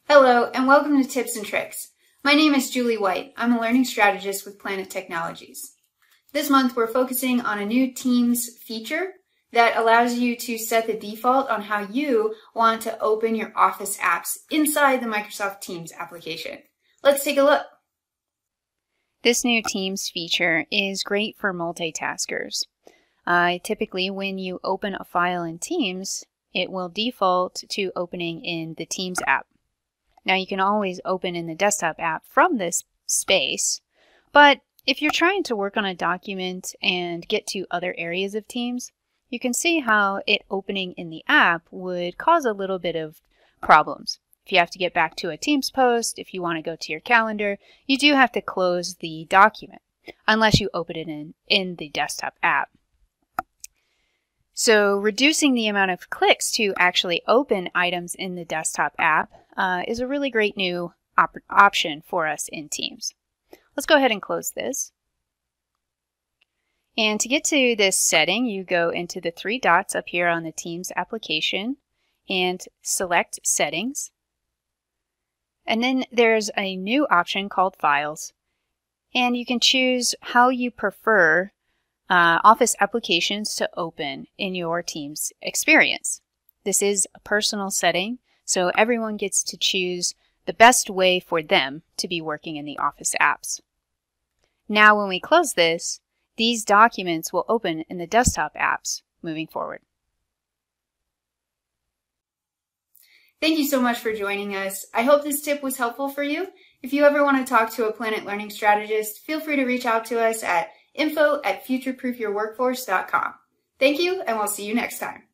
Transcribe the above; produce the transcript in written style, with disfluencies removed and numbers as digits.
Hello, and welcome to Tips and Tricks. My name is Julie White. I'm a learning strategist with Planet Technologies. This month, we're focusing on a new Teams feature that allows you to set the default on how you want to open your Office apps inside the Microsoft Teams application. Let's take a look. This new Teams feature is great for multitaskers. Typically, when you open a file in Teams, it will default to opening in the Teams app. Now, you can always open in the desktop app from this space, but if you're trying to work on a document and get to other areas of Teams, you can see how it opening in the app would cause a little bit of problems. If you have to get back to a Teams post, if you want to go to your calendar, you do have to close the document unless you open it in the desktop app. So reducing the amount of clicks to actually open items in the desktop app is a really great new option for us in Teams. Let's go ahead and close this. And to get to this setting, you go into the three dots up here on the Teams application and select Settings. And then there's a new option called Files. And you can choose how you prefer Office applications to open in your Teams experience. This is a personal setting, so everyone gets to choose the best way for them to be working in the Office apps. Now when we close this, these documents will open in the desktop apps moving forward. Thank you so much for joining us. I hope this tip was helpful for you. If you ever want to talk to a Planet Learning strategist, feel free to reach out to us at info@futureproofyourworkforce.com. Thank you, and we'll see you next time.